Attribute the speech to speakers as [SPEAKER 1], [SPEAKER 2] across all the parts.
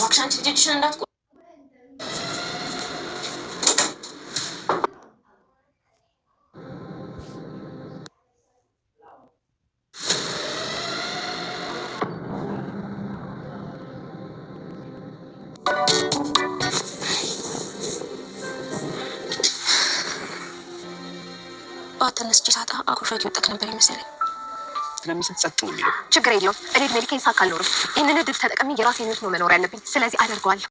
[SPEAKER 1] Akşam çiftçi düşünen ተነስቼ ሳጣ አኩርፈት ይወጣክ ነበር ይመስለኝ። ስለሚሰጥ ጸጥ ነው የሚለው። ችግር የለውም። እኔ እድሜ ልኬን ሳቅ አልኖርም። ይህንን እድል ተጠቅሜ የራሴን ህይወት ነው መኖር ያለብኝ። ስለዚህ አደርገዋለሁ።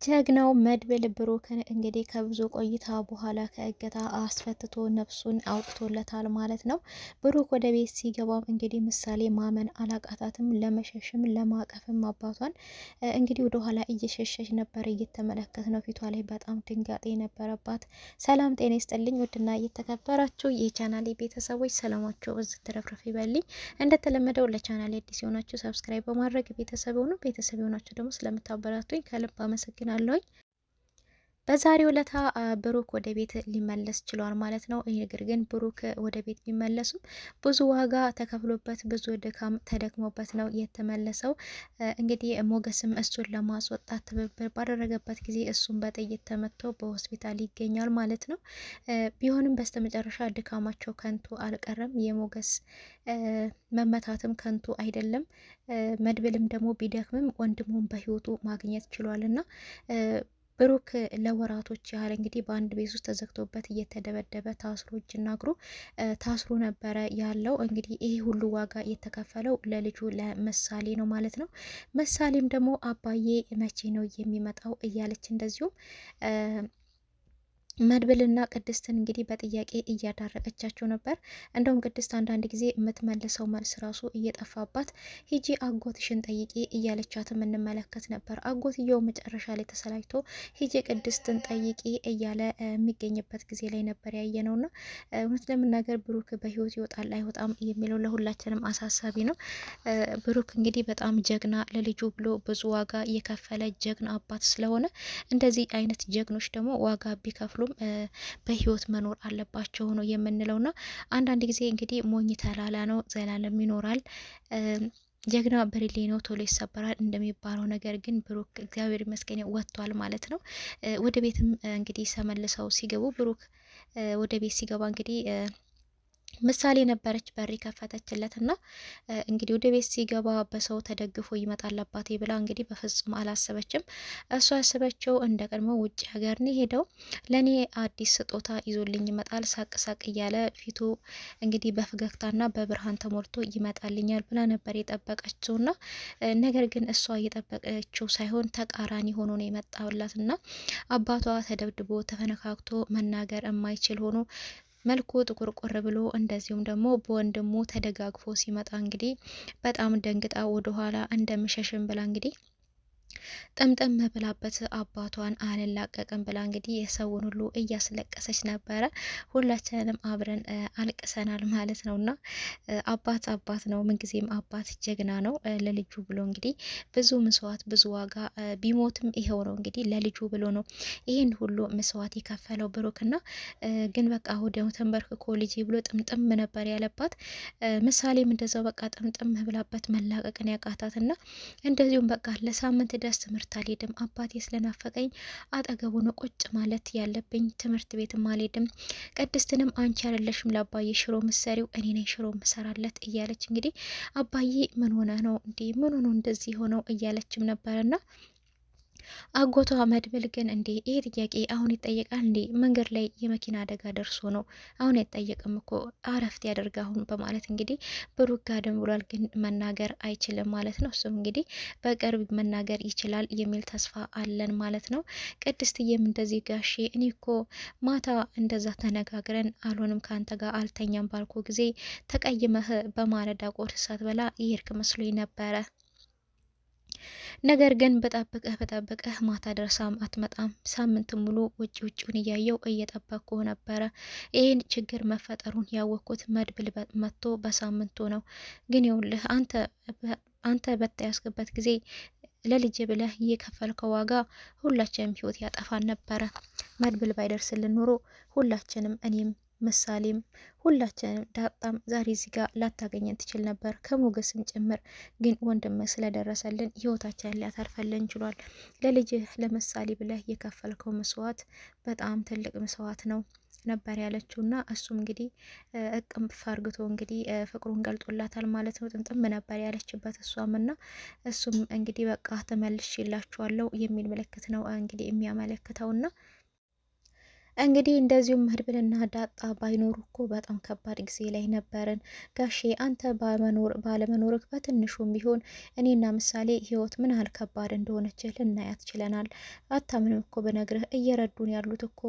[SPEAKER 2] ጀግናው መድብል ብሩክን እንግዲህ ከብዙ ቆይታ በኋላ ከእገታ አስፈትቶ ነፍሱን አውጥቶለታል ማለት ነው። ብሩክ ወደ ቤት ሲገባም እንግዲህ ምሳሌ ማመን አላቃታትም። ለመሸሽም ለማቀፍም አባቷን እንግዲህ ወደ ኋላ እየሸሸች ነበር እየተመለከት ነው። ፊቷ ላይ በጣም ድንጋጤ ነበረባት። ሰላም ጤና ይስጥልኝ ውድና እየተከበራችሁ የቻናሌ ቤተሰቦች ሰላማችሁ በዚህ ተረፍረፍ ይበልኝ። እንደተለመደው ለቻናሌ አዲስ የሆናችሁ ሰብስክራይብ በማድረግ ቤተሰብ ሆኑ። ቤተሰብ የሆናችሁ ደግሞ ስለምታበረቱኝ ከልብ አመሰግናለሁ። በዛሬው ዕለት ብሩክ ወደ ቤት ሊመለስ ችሏል ማለት ነው። ነገር ግን ብሩክ ወደ ቤት ቢመለሱም ብዙ ዋጋ ተከፍሎበት ብዙ ድካም ተደክሞበት ነው የተመለሰው። እንግዲህ ሞገስም እሱን ለማስወጣት ትብብር ባደረገበት ጊዜ እሱን በጥይት ተመቶ በሆስፒታል ይገኛል ማለት ነው። ቢሆንም በስተመጨረሻ ድካማቸው ከንቱ አልቀረም። የሞገስ መመታትም ከንቱ አይደለም። መድብልም ደግሞ ቢደክምም ወንድሙን በህይወቱ ማግኘት ችሏልና ብሩክ ለወራቶች ያህል እንግዲህ በአንድ ቤት ውስጥ ተዘግቶበት እየተደበደበ ታስሮ እጅና እግሩ ታስሮ ነበረ ያለው። እንግዲህ ይህ ሁሉ ዋጋ የተከፈለው ለልጁ ለምሳሌ ነው ማለት ነው። ምሳሌም ደግሞ አባዬ መቼ ነው የሚመጣው እያለች እንደዚሁም መድብልና ቅድስትን እንግዲህ በጥያቄ እያዳረቀቻቸው ነበር። እንደውም ቅድስት አንዳንድ ጊዜ የምትመልሰው መልስ ራሱ እየጠፋባት ሂጂ አጎትሽን ጠይቂ እያለቻትም እንመለከት ነበር። አጎትየው መጨረሻ ላይ ተሰላጅቶ ሂጂ ቅድስትን ጠይቂ እያለ የሚገኝበት ጊዜ ላይ ነበር ያየ ነውና እውነት ለመናገር ብሩክ በህይወት ይወጣል አይወጣም የሚለው ለሁላችንም አሳሳቢ ነው። ብሩክ እንግዲህ በጣም ጀግና ለልጁ ብሎ ብዙ ዋጋ የከፈለ ጀግና አባት ስለሆነ እንደዚህ አይነት ጀግኖች ደግሞ ዋጋ ቢከፍሉ በህይወት መኖር አለባቸው ነው የምንለውና አንዳንድ ጊዜ እንግዲህ ሞኝ ተላላ ነው ዘላለም ይኖራል። ጀግና በሬሌ ነው ቶሎ ይሰበራል እንደሚባለው ነገር ግን ብሩክ እግዚአብሔር ይመስገን ወጥቷል ማለት ነው። ወደ ቤትም እንግዲህ ተመልሰው ሲገቡ ብሩክ ወደ ቤት ሲገባ እንግዲህ ምሳሌ ነበረች በር ከፈተችለት እና እንግዲህ ወደ ቤት ሲገባ በሰው ተደግፎ ይመጣል አባቴ ብላ እንግዲህ በፍጹም አላሰበችም። እሷ ያሰበችው እንደ ቀድሞ ውጭ ሀገር ነው ሄደው ለእኔ አዲስ ስጦታ ይዞልኝ ይመጣል ሳቅ ሳቅ እያለ ፊቱ እንግዲህ በፈገግታና በብርሃን ተሞልቶ ይመጣልኛል ብላ ነበር የጠበቀችውና ነገር ግን እሷ እየጠበቀችው ሳይሆን ተቃራኒ ሆኖ ነው የመጣላት እና አባቷ ተደብድቦ ተፈነካክቶ መናገር የማይችል ሆኖ መልኩ ጥቁር ቁር ብሎ እንደዚሁም ደግሞ በወንድሙ ተደጋግፎ ሲመጣ እንግዲህ በጣም ደንግጣ ወደኋላ እንደምሸሽም ብላ እንግዲህ ጥምጥም ብላበት አባቷን አልላቀቅም ብላ እንግዲህ የሰውን ሁሉ እያስለቀሰች ነበረ። ሁላችንም አብረን አልቅሰናል ማለት ነውና አባት አባት ነው፣ ምንጊዜም አባት ጀግና ነው። ለልጁ ብሎ እንግዲህ ብዙ መስዋዕት ብዙ ዋጋ ቢሞትም ይሄው ነው እንግዲህ ለልጁ ብሎ ነው ይህን ሁሉ መስዋዕት የከፈለው ብሩክና ግን በቃ ወዲያው ተንበርክኮ ልጅ ብሎ ጥምጥም ነበር ያለባት። ምሳሌም እንደዛው በቃ ጥምጥም ብላበት መላቀቅን ያቃታትና እንደዚሁም በቃ ለሳምንት ድረስ ትምህርት አልሄድም አባቴ ስለናፈቀኝ አጠገቡ ነው ቁጭ ማለት ያለብኝ፣ ትምህርት ቤትም አልሄድም፣ ቅድስትንም አንቺ አይደለሽም ለአባዬ ሽሮ ምሰሪው እኔ ነኝ ሽሮ ምሰራለት እያለች እንግዲህ አባዬ ምን ሆነ ነው እንዴ ምን ሆኖ እንደዚህ ሆነው እያለችም ነበርና አጎቷ መድብል ግን እንዴ ይሄ ጥያቄ አሁን ይጠየቃል እንዴ? መንገድ ላይ የመኪና አደጋ ደርሶ ነው አሁን አይጠየቅም እኮ አረፍት ያደርግ አሁን በማለት እንግዲህ ብሩክ ጋደም ብሏል። ግን መናገር አይችልም ማለት ነው። እሱም እንግዲህ በቅርብ መናገር ይችላል የሚል ተስፋ አለን ማለት ነው። ቅድስትዬም እንደዚህ ጋሼ እኔ እኮ ማታ እንደዛ ተነጋግረን አልሆንም ከአንተ ጋር አልተኛም ባልኩ ጊዜ ተቀይመህ በማለዳ ቁርስ ሳትበላ ይሄድክ መስሎኝ ነበረ ነገር ግን በጠብቀህ ማታ ደርሳም አትመጣም። ሳምንት ሙሉ ውጭውን እያየው እየጠበቅኩ ነበረ። ይህን ችግር መፈጠሩን ያወቅኩት መድብል መጥቶ በሳምንቱ ነው። ግን ይኸውልህ አንተ በተያዝክበት ጊዜ ለልጅ ብለህ እየከፈልከው ዋጋ ሁላችንም ህይወት ያጠፋን ነበረ። መድብል ባይደርስልን ኖሮ ሁላችንም እኔም ምሳሌም ሁላችንም ዳጣም ዛሬ እዚህ ጋር ላታገኘን ትችል ነበር፣ ከሞገስም ጭምር። ግን ወንድም ስለደረሰልን ህይወታችንን ሊያተርፈልን ችሏል። ለልጅህ ለምሳሌ ብለህ የከፈልከው መስዋዕት በጣም ትልቅ መስዋዕት ነው ነበር ያለችው እና እሱም እንግዲህ እቅም ፈርግቶ እንግዲህ ፍቅሩን ገልጦላታል ማለት ነው። ጥምጥም ነበር ያለችበት እሷም እና እሱም እንግዲህ በቃ ተመልሼላችኋለሁ የሚል ምልክት ነው እንግዲህ የሚያመለክተውና እንግዲህ እንደዚሁም መድብልና ዳጣ ባይኖሩ እኮ በጣም ከባድ ጊዜ ላይ ነበርን። ጋሼ አንተ ባለመኖርክ በትንሹም ቢሆን እኔና ምሳሌ ህይወት ምን ያህል ከባድ እንደሆነች ልናያት ችለናል። አታምንም እኮ ብነግርህ እየረዱን ያሉት እኮ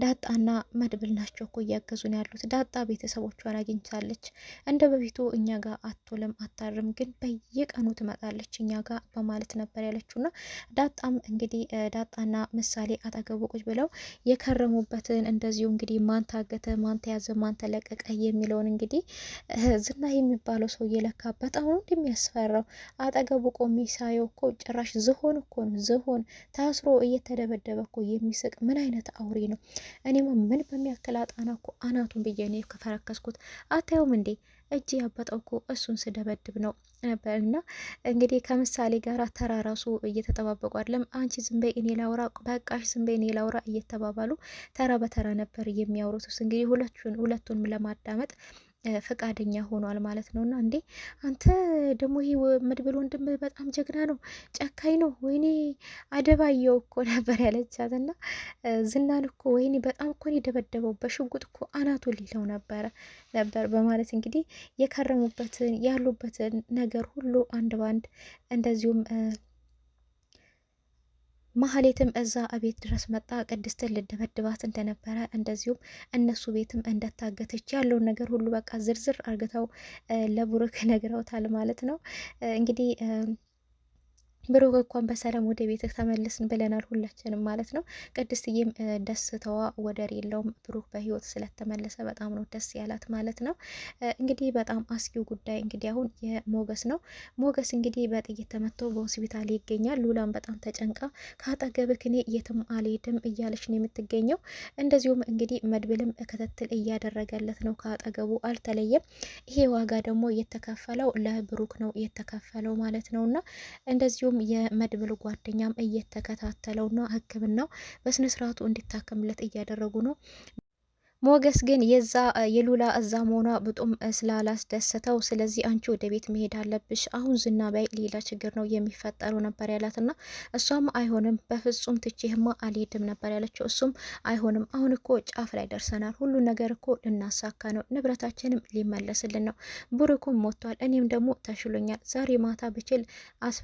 [SPEAKER 2] ዳጣና መድብል ናቸው እኮ እያገዙን ያሉት። ዳጣ ቤተሰቦቿን አግኝቻለች። እንደ በፊቱ እኛ ጋር አትውልም አታርም፣ ግን በየቀኑ ትመጣለች እኛ ጋር በማለት ነበር ያለችውና ዳጣም እንግዲህ ዳጣና ምሳሌ አጠገቡ ቁጭ ብለው የከረሙበትን እንደዚሁ እንግዲህ ማን ታገተ፣ ማን ተያዘ፣ ማን ተለቀቀ የሚለውን እንግዲህ ዝና የሚባለው ሰው እየለካ በጣም ነው እንደሚያስፈራው። አጠገቡ ቆሜ ሳየው እኮ ጭራሽ ዝሆን እኮ ነው፣ ዝሆን ታስሮ እየተደበደበ እኮ የሚስቅ ምን አይነት አውሬ ነው? እኔማ ምን በሚያክል አጣና እኮ አናቱን ብዬ ነው ከፈረከስኩት። አታዩም እንዴ እጅ ያበጠው እኮ እሱን ስደበድብ ነው ነበር። እና እንግዲህ ከምሳሌ ጋር ተራራሱ እየተጠባበቁ አይደለም። አንቺ ዝም በይ እኔ ላውራ፣ በቃሽ ዝም በይ እኔ ላውራ እየተባባሉ ተራ በተራ ነበር የሚያወሩት። ውስጥ እንግዲህ ሁለቱንም ለማዳመጥ ፈቃደኛ ሆኗል ማለት ነው። እና እንዴ አንተ ደግሞ ይሄ መድብል ወንድም በጣም ጀግና ነው፣ ጨካኝ ነው፣ ወይኔ አደባየው እኮ ነበር ያለቻት። እና ዝናን እኮ ወይኔ በጣም እኮ የደበደበው በሽጉጥ እኮ አናቱ ሊለው ነበር በማለት እንግዲህ የከረሙበትን ያሉበትን ነገር ሁሉ አንድ ባንድ እንደዚሁም ማህሌትም እዛ እቤት ድረስ መጣ ቅድስትን ልደበድባት እንደነበረ እንደዚሁም እነሱ ቤትም እንደታገተች ያለውን ነገር ሁሉ በቃ ዝርዝር አርግተው ለብሩክ ነግረውታል ማለት ነው። እንግዲህ ብሩክ እንኳን በሰላም ወደ ቤት ተመልስን ብለናል ሁላችንም ማለት ነው። ቅድስትዬም ደስታዋ ወደር የለውም፣ ብሩክ በህይወት ስለተመለሰ በጣም ነው ደስ ያላት ማለት ነው። እንግዲህ በጣም አስጊው ጉዳይ እንግዲህ አሁን የሞገስ ነው። ሞገስ እንግዲህ በጥይት ተመቶ በሆስፒታል ይገኛል። ሉላም በጣም ተጨንቃ ከአጠገብህ እኔ የትም አልሄድም እያለች ነው የምትገኘው። እንደዚሁም እንግዲህ መድብልም ክትትል እያደረገለት ነው፣ ከአጠገቡ አልተለየም። ይሄ ዋጋ ደግሞ የተከፈለው ለብሩክ ነው የተከፈለው ማለት ነው። እና እንደዚሁም የመድብል ጓደኛም እየተከታተለውና ሕክምናው በስነስርዓቱ እንዲታከምለት እያደረጉ ነው። ሞገስ ግን የሉላ እዛ መሆኗ ብጡም ስላላስደሰተው ስለዚህ አንቺ ወደ ቤት መሄድ አለብሽ፣ አሁን ዝና ባይ ሌላ ችግር ነው የሚፈጠረው ነበር ያላትና እሷም አይሆንም በፍጹም ትቼህማ አልሄድም ነበር ያለችው። እሱም አይሆንም አሁን እኮ ጫፍ ላይ ደርሰናል፣ ሁሉ ነገር እኮ ልናሳካ ነው፣ ንብረታችንም ሊመለስልን ነው፣ ብሩኩም ሞቷል፣ እኔም ደግሞ ተሽሎኛል፣ ዛሬ ማታ ብችል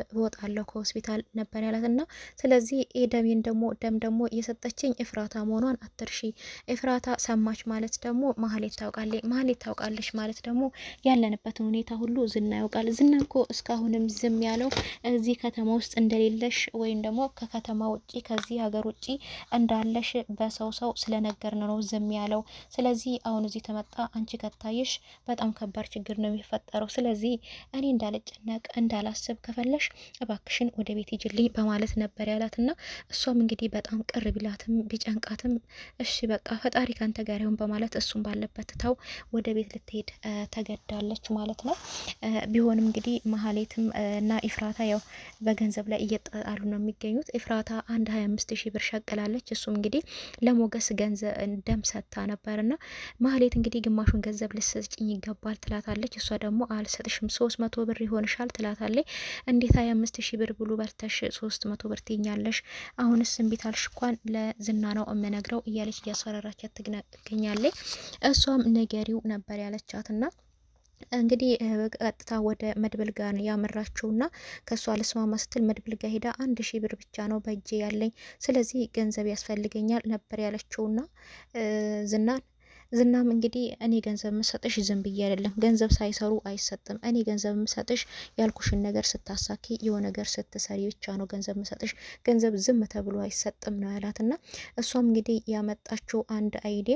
[SPEAKER 2] እወጣለሁ ከሆስፒታል ነበር ያላትና ስለዚህ ደም ደግሞ የሰጠችኝ ኤፍራታ መሆኗን አትርሺ፣ ኤፍራታ ሰማች ማለት ደግሞ ማህሌት ታውቃለች ማለት ደግሞ ያለንበትን ሁኔታ ሁሉ ዝና ያውቃል። ዝና እኮ እስካሁንም ዝም ያለው እዚህ ከተማ ውስጥ እንደሌለሽ ወይም ደግሞ ከከተማ ውጪ ከዚህ ሀገር ውጪ እንዳለሽ በሰው ስለነገር ነው ዝም ያለው። ስለዚህ አሁን እዚህ ተመጣ አንቺ ከታየሽ በጣም ከባድ ችግር ነው የሚፈጠረው። ስለዚህ እኔ እንዳልጨነቅ እንዳላስብ ከፈለሽ እባክሽን ወደ ቤት ይጅልኝ በማለት ነበር ያላትና እሷም እንግዲህ በጣም ቅር ቢላትም ቢጨንቃትም እሺ በቃ ፈጣሪ ካንተ ጋር ይሁን በማለት እሱም ባለበት ታው ወደ ቤት ልትሄድ ተገዳለች ማለት ነው። ቢሆንም እንግዲህ ማህሌትም እና ኢፍራታ ያው በገንዘብ ላይ እየጣሉ ነው የሚገኙት። ኢፍራታ 25,000 ብር ሸቅላለች። እሱም እንግዲህ ለሞገስ ገንዘብ ደም ሰጥታ ነበርና ማህሌት እንግዲህ ግማሹን ገንዘብ ልትሰጭኝ ይገባል ትላታለች። እሷ ደግሞ አልሰጥሽም 300 ብር ይሆንሻል ትላታለች። እንዴት 25,000 ብር ብሉ በርተሽ 300 ብር ትይኛለሽ? አሁንስ እምቢ ታልሽ እንኳን ለዝና ነው እምነግረው እያለች እያስፈራራቻት ትገኛለች። እሷም ነገሪው ነበር ያለቻትና እንግዲህ ቀጥታ ወደ መድብል ጋር ያመራችውና ከሷ ልስማማ ስትል መድብል ጋር ሄዳ 1,000 ብር ብቻ ነው በእጄ ያለኝ፣ ስለዚህ ገንዘብ ያስፈልገኛል ነበር ያለችውና ዝናን ዝናም እንግዲህ እኔ ገንዘብ የምሰጥሽ ዝም ብዬ አይደለም፣ ገንዘብ ሳይሰሩ አይሰጥም። እኔ ገንዘብ የምሰጥሽ ያልኩሽን ነገር ስታሳኪ የሆነ ነገር ስትሰሪ ብቻ ነው ገንዘብ የምሰጥሽ፣ ገንዘብ ዝም ተብሎ አይሰጥም ነው ያላት። እና እሷም እንግዲህ ያመጣችው አንድ አይዴ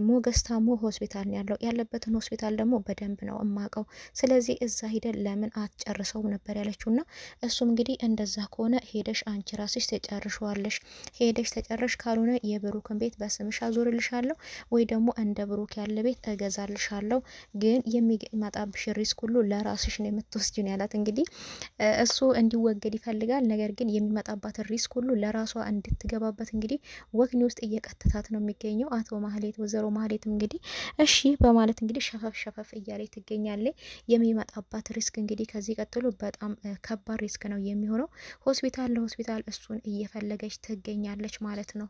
[SPEAKER 2] ሞገስ ታሞ ሆስፒታል ነው ያለው፣ ያለበትን ሆስፒታል ደግሞ በደንብ ነው እማቀው፣ ስለዚህ እዛ ሂደን ለምን አትጨርሰውም ነበር ያለችው። እና እሱም እንግዲህ እንደዛ ከሆነ ሄደሽ አንቺ ራስሽ ተጨርሸዋለሽ፣ ሄደሽ ተጨርሽ፣ ካልሆነ የብሩክን ቤት በስምሽ አዞርልሻለሁ ወይ ደግሞ እንደ ብሩክ ያለ ቤት እገዛልሻለሁ፣ ግን የሚመጣብሽ ሪስክ ሁሉ ለራስሽ ነው የምትወስጂን ያላት። እንግዲህ እሱ እንዲወገድ ይፈልጋል፣ ነገር ግን የሚመጣባትን ሪስክ ሁሉ ለራሷ እንድትገባበት እንግዲህ ወህኒ ውስጥ እየቀጥታት ነው የሚገኘው። አቶ ማህሌት ወይዘሮ ማህሌት እንግዲህ እሺ በማለት እንግዲህ ሸፈፍ ሸፈፍ እያለች ትገኛለች። የሚመጣባት ሪስክ እንግዲህ ከዚህ ቀጥሎ በጣም ከባድ ሪስክ ነው የሚሆነው። ሆስፒታል ለሆስፒታል እሱን እየፈለገች ትገኛለች ማለት ነው።